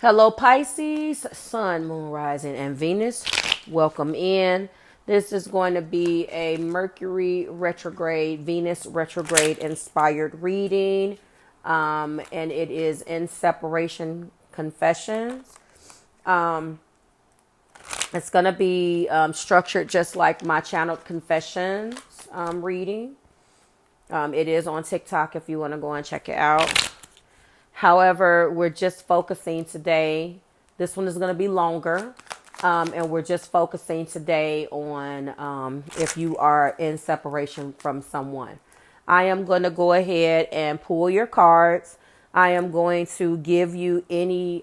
Hello, Pisces, Sun, Moon, Rising, and Venus. Welcome in. This is going to be a Mercury retrograde, Venus retrograde inspired reading. And it is in separation confessions. Um, it's going to be structured just like my channeled confessions reading. It is on TikTok if you want to go and check it out. However, we're just focusing today. This one is going to be longer. And we're just focusing today on if you are in separation from someone. I am going to go ahead and pull your cards. I am going to give you any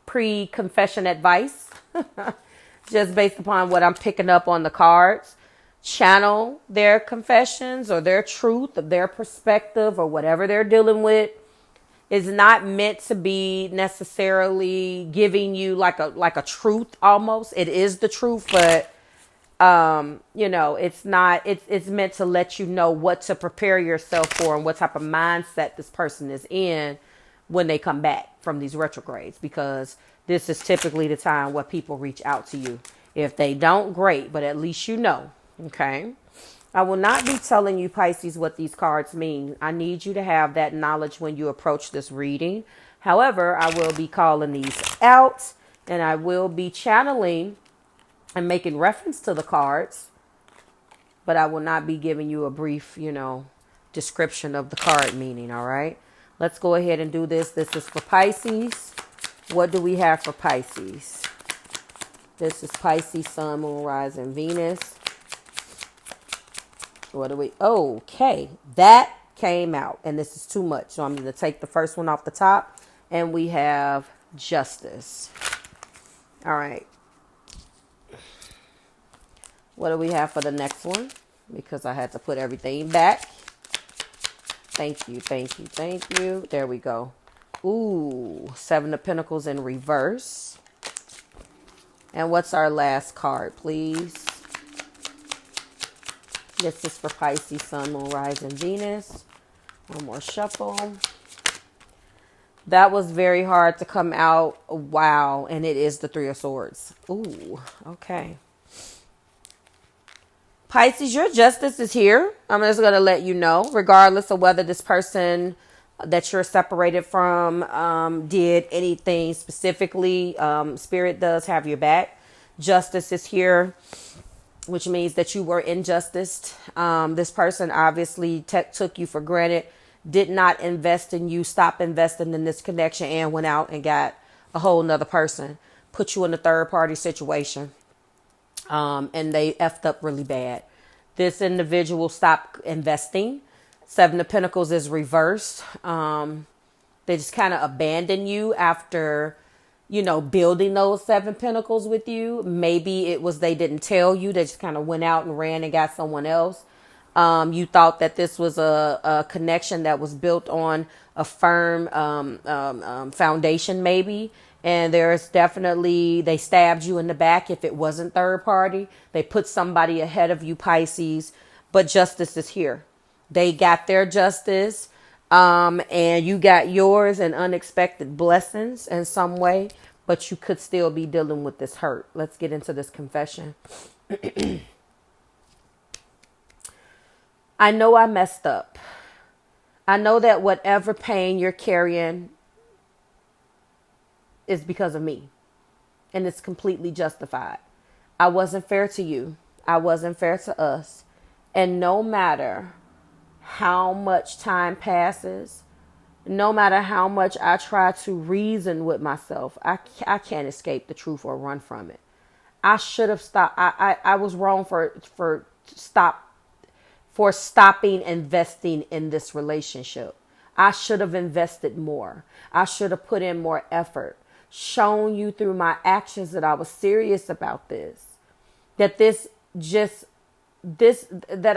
pre-confession advice just based upon what I'm picking up on the cards. Channel their confessions or their truth or their perspective or whatever they're dealing with is not meant to be necessarily giving you like a truth almost. It is the truth, but it's not it's meant to let you know what to prepare yourself for and what type of mindset this person is in when they come back from these retrogrades, because this is typically the time where people reach out to you. If they don't, great, but at least you know. Okay. I will not be telling you, Pisces, what these cards mean. I need you to have that knowledge when you approach this reading. However, I will be calling these out and I will be channeling and making reference to the cards, but I will not be giving you a brief, description of the card meaning. All right. Let's go ahead and do this. This is for Pisces. What do we have for Pisces? This is Pisces, Sun, Moon, Rising, Venus. What do we? Okay, that came out, and this is too much. So I'm going to take the first one off the top, and we have Justice. All right. What do we have for the next one? Because I had to put everything back. Thank you, thank you, thank you. There we go. Ooh, Seven of Pentacles in reverse. And what's our last card, please? This is for Pisces, Sun, Moon, Rising, Venus. One more shuffle. That was very hard to come out. Wow. And it is the Three of Swords. Ooh, okay. Pisces, your justice is here. I'm just going to let you know, regardless of whether this person that you're separated from did anything specifically. Spirit does have your back. Justice is here, which means that you were injusticed. This person obviously took you for granted, did not invest in you, stopped investing in this connection, and went out and got a whole nother person, put you in a third party situation. And they effed up really bad. This individual stopped investing. Seven of Pentacles is reversed. They just kind of abandoned you after building those Seven Pentacles with you. Maybe it was they didn't tell you. They just kind of went out and ran and got someone else. You thought that this was a connection that was built on a firm foundation maybe. And there's definitely, they stabbed you in the back if it wasn't third party. They put somebody ahead of you, Pisces. But justice is here. They got their justice. And you got yours and unexpected blessings in some way, but you could still be dealing with this hurt. Let's get into this confession. I know I messed up. I know that whatever pain you're carrying is because of me, and it's completely justified. I wasn't fair to you. I wasn't fair to us. And no matter how much time passes, no matter how much I try to reason with myself, I can't escape the truth or run from it. I should have stopped. I was wrong for stopping investing in this relationship. I should have invested more. I should have put in more effort, shown you through my actions that I was serious about this, that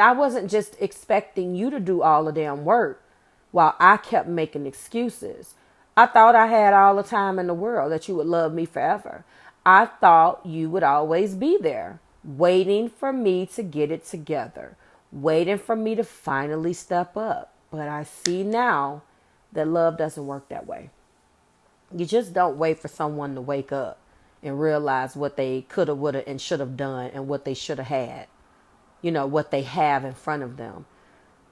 I wasn't just expecting you to do all the damn work while I kept making excuses. I thought I had all the time in the world, that you would love me forever. I thought you would always be there, waiting for me to get it together, waiting for me to finally step up. But I see now that love doesn't work that way. You just don't wait for someone to wake up and realize what they could have, would have, and should have done and what they should have had, what they have in front of them.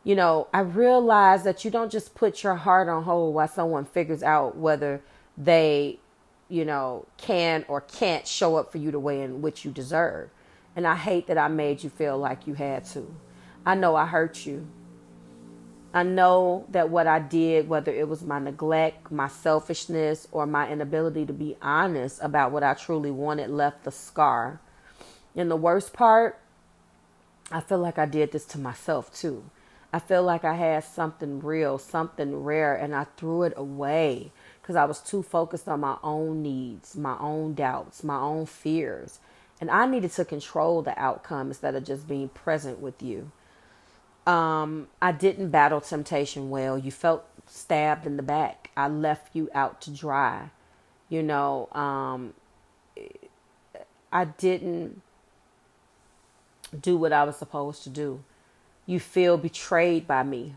I realize that you don't just put your heart on hold while someone figures out whether they, can or can't show up for you the way in which you deserve. And I hate that I made you feel like you had to. I know I hurt you. I know that what I did, whether it was my neglect, my selfishness, or my inability to be honest about what I truly wanted, left a scar. And the worst part, I feel like I did this to myself too. I feel like I had something real, something rare, and I threw it away because I was too focused on my own needs, my own doubts, my own fears. And I needed to control the outcome instead of just being present with you. I didn't battle temptation well. You felt stabbed in the back. I left you out to dry. I didn't do what I was supposed to do. You feel betrayed by me.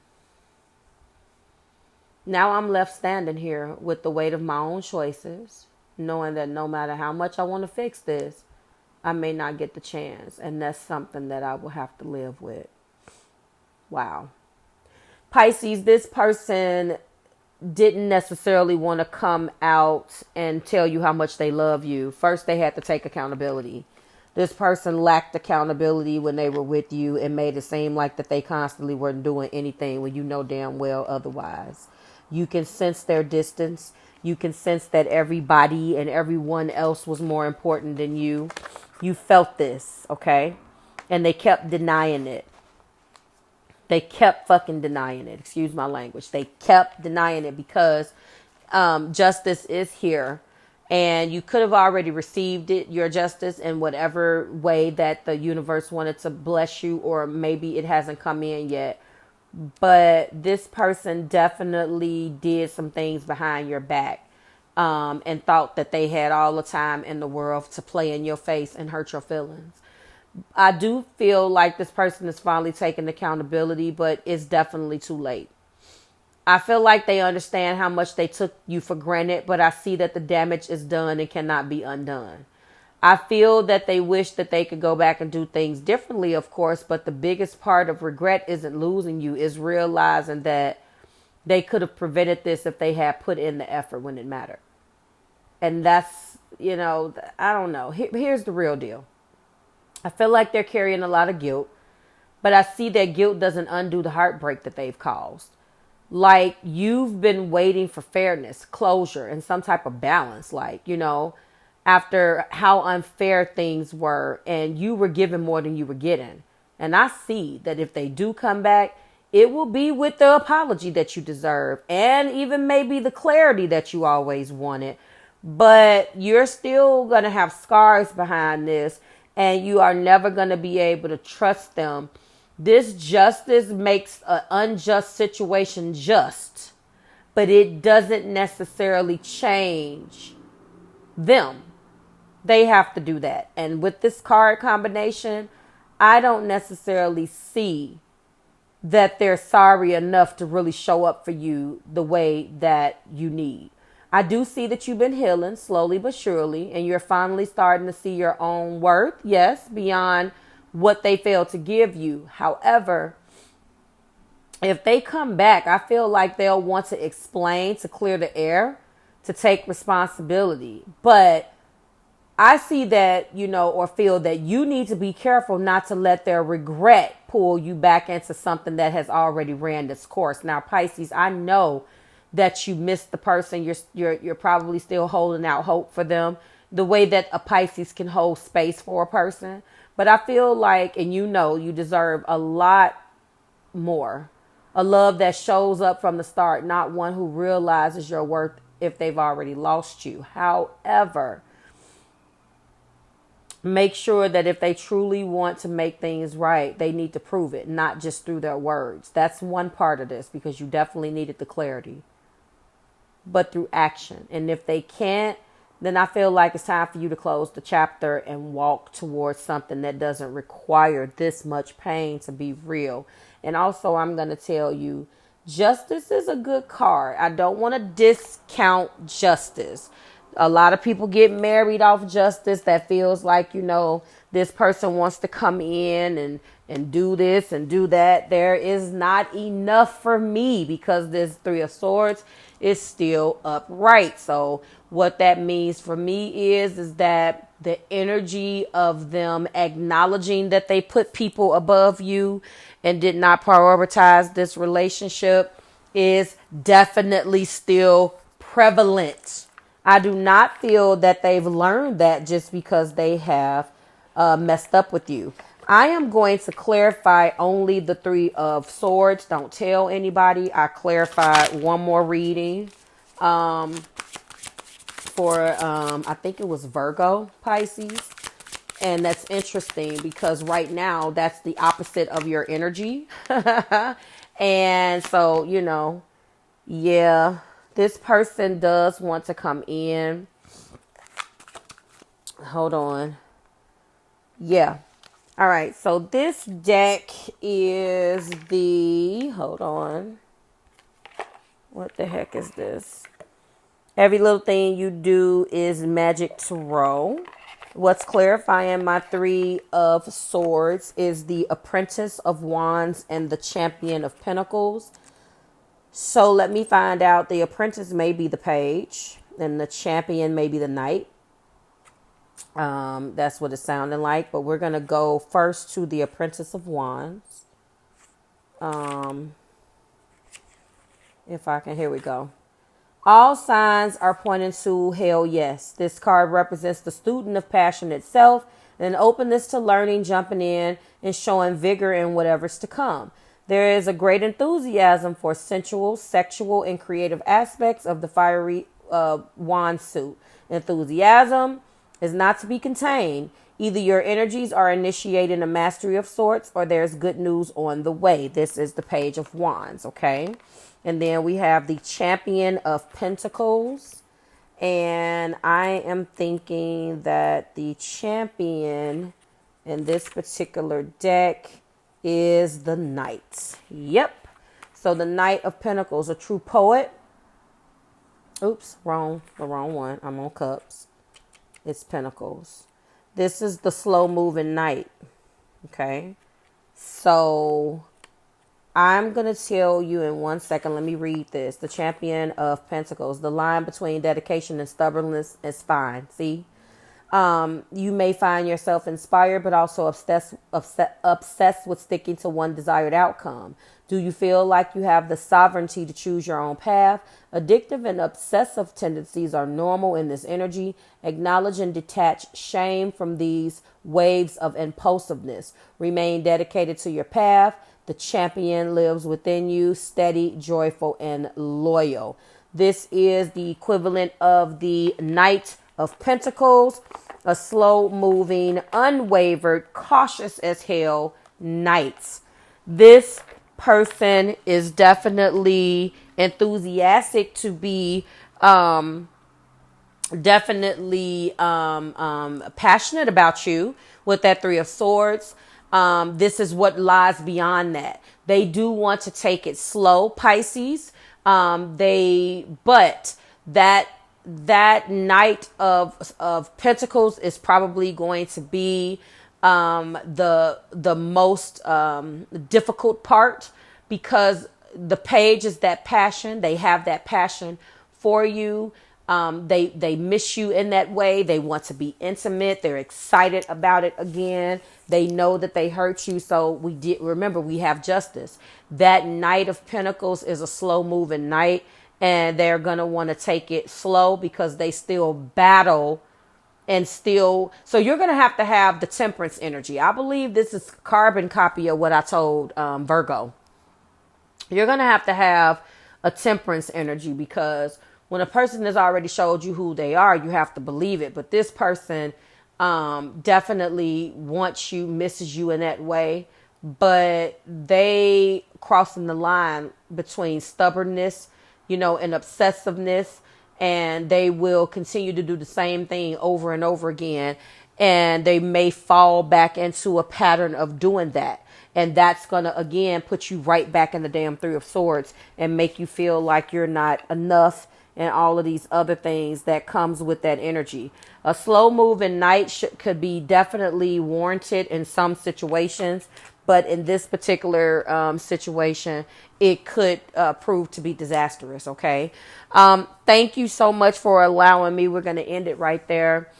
Now I'm left standing here with the weight of my own choices, knowing that no matter how much I want to fix this, I may not get the chance. And that's something that I will have to live with. Wow. Pisces, this person didn't necessarily want to come out and tell you how much they love you. First, they had to take accountability. This person lacked accountability when they were with you and made it seem like that they constantly weren't doing anything when you know damn well otherwise. You can sense their distance. You can sense that everybody and everyone else was more important than you. You felt this, okay? And they kept denying it. They kept fucking denying it. Excuse my language. They kept denying it because justice is here. And you could have already received it, your justice, in whatever way that the universe wanted to bless you, or maybe it hasn't come in yet. But this person definitely did some things behind your back and thought that they had all the time in the world to play in your face and hurt your feelings. I do feel like this person is finally taking accountability, but it's definitely too late. I feel like they understand how much they took you for granted, but I see that the damage is done and cannot be undone. I feel that they wish that they could go back and do things differently, of course, but the biggest part of regret isn't losing you, is realizing that they could have prevented this if they had put in the effort when it mattered. And that's, I don't know. Here's the real deal. I feel like they're carrying a lot of guilt, but I see that guilt doesn't undo the heartbreak that they've caused. Like, you've been waiting for fairness, closure, and some type of balance. Like, after how unfair things were, and you were given more than you were getting. And I see that if they do come back, it will be with the apology that you deserve, and even maybe the clarity that you always wanted. But you're still going to have scars behind this, and you are never going to be able to trust them. This justice makes an unjust situation just, but it doesn't necessarily change them. They have to do that. And with this card combination, I don't necessarily see that they're sorry enough to really show up for you the way that you need. I do see that you've been healing slowly but surely, and you're finally starting to see your own worth, yes, beyond what they failed to give you. However, if they come back, I feel like they'll want to explain, to clear the air, to take responsibility. But I see that, or feel that you need to be careful not to let their regret pull you back into something that has already ran its course. Now, Pisces, I know that you missed the person. You're probably still holding out hope for them, the way that a Pisces can hold space for a person. But I feel like, and you deserve a lot more. A love that shows up from the start, not one who realizes your worth if they've already lost you. However, make sure that if they truly want to make things right, they need to prove it, not just through their words. That's one part of this, because you definitely needed the clarity, but through action. And if they can't, then I feel like it's time for you to close the chapter and walk towards something that doesn't require this much pain to be real. And also, I'm going to tell you Justice is a good card. I don't want to discount justice. A lot of people get married off justice. That feels like, this person wants to come in and do this and do that. There is not enough for me because this Three of Swords is still upright. So what that means for me is that the energy of them acknowledging that they put people above you and did not prioritize this relationship is definitely still prevalent. I do not feel that they've learned that just because they have messed up with you. I am going to clarify only the Three of Swords. Don't tell anybody. I clarified one more reading for, I think it was Virgo, Pisces. And that's interesting because right now that's the opposite of your energy. And so, yeah, this person does want to come in. Hold on. Yeah. All right. So this deck is hold on. What the heck is this? Every little thing you do is magic tarot. What's clarifying my Three of Swords is the Apprentice of Wands and the Champion of Pentacles. So let me find out. The Apprentice may be the Page and the Champion may be the Knight. That's what it's sounding like. But we're going to go first to the Apprentice of Wands. If I can, here we go. All signs are pointing to hell yes. This card represents the student of passion itself, an openness to learning, jumping in, and showing vigor in whatever's to come. There is a great enthusiasm for sensual, sexual, and creative aspects of the fiery wand suit. Enthusiasm is not to be contained. Either your energies are initiating a mastery of sorts or there's good news on the way. This is the Page of Wands, okay? And then we have the Champion of Pentacles. And I am thinking that the champion in this particular deck is the Knight. Yep. So the Knight of Pentacles, a true poet. Oops, the wrong one. I'm on Cups. It's Pentacles. This is the slow moving Knight. Okay. So I'm going to tell you in 1 second. Let me read this. The Champion of Pentacles. The line between dedication and stubbornness is fine. See? You may find yourself inspired, but also obsessed with sticking to one desired outcome. Do you feel like you have the sovereignty to choose your own path? Addictive and obsessive tendencies are normal in this energy. Acknowledge and detach shame from these waves of impulsiveness. Remain dedicated to your path. The champion lives within you, steady, joyful, and loyal. This is the equivalent of the Knight of Pentacles, a slow-moving, unwavered, cautious as hell knight. This person is definitely enthusiastic to be passionate about you with that Three of Swords. This is what lies beyond that. They do want to take it slow, Pisces. But that Knight of Pentacles is probably going to be the most difficult part, because the Page is that passion. They have that passion for you. They miss you in that way. They want to be intimate. They're excited about it again. They know that they hurt you. So we have justice. That Knight of Pentacles is a slow moving knight, and they're going to want to take it slow because they still battle and still. So you're going to have the Temperance energy. I believe this is carbon copy of what I told Virgo. You're going to have a Temperance energy, because when a person has already showed you who they are, you have to believe it. But this person definitely wants you, misses you in that way. But they crossing the line between stubbornness, and obsessiveness. And they will continue to do the same thing over and over again. And they may fall back into a pattern of doing that. And that's going to, again, put you right back in the damn Three of Swords and make you feel like you're not enough and all of these other things that comes with that energy. A slow moving night could be definitely warranted in some situations, but in this particular situation, it could prove to be disastrous. Okay. Thank you so much for allowing me. We're going to end it right there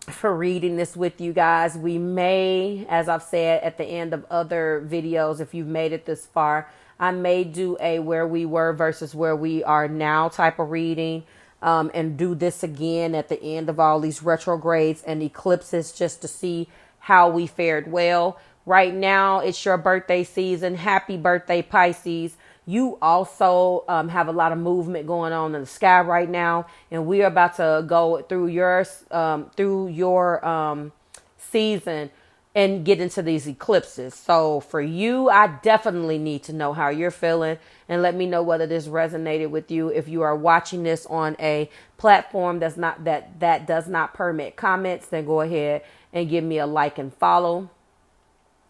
for reading this with you guys. We may, as I've said at the end of other videos, if you've made it this far, I may do a where we were versus where we are now type of reading, and do this again at the end of all these retrogrades and eclipses just to see how we fared well. Right now, it's your birthday season. Happy birthday, Pisces. You also have a lot of movement going on in the sky right now, and we are about to go through your season and get into these eclipses. So for you, I definitely need to know how you're feeling, and let me know whether this resonated with you. If you are watching this on a platform that does not permit comments, then go ahead and give me a like and follow,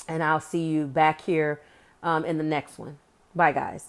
and I'll see you back here in the next one. Bye, guys.